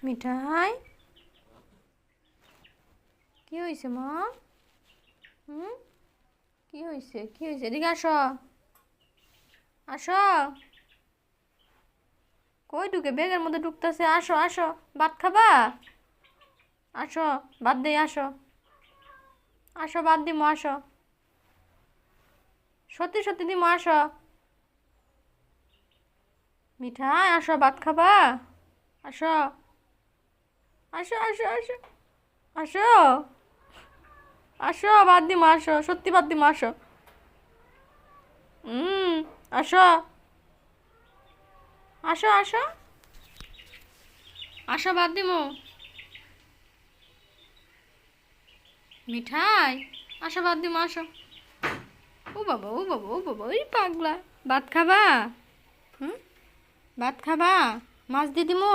মিঠাই কি হয়েছে মা? হুম, কি হয়েছে? কি হয়েছে? এদিকে আসো, আসো। কই ঢুকে? ব্যাগের মধ্যে ঢুকতেছে। আসো আসো, ভাত খাবা? আসো, ভাত দেই, আসো। আসো, ভাত দিমো, আসো। সত্যি সত্যি দিমো, আসো। মিঠাই আসো, ভাত খাবা? আসো, আসো আসো আসো, আসো। আসো, ভাত দিমো, আসো, সত্যি ভাত দিমো, আসো। আসো, আসো আসো, আসো, ভাত দিমো। মিঠাই আসো, ভাত দিমো, আসো। ও বাবা, ও বাবা, ও বাবা, ওই পাগলা। ভাত খাবা? হুম, ভাত খাবা? মাছ দিয়ে দিমু?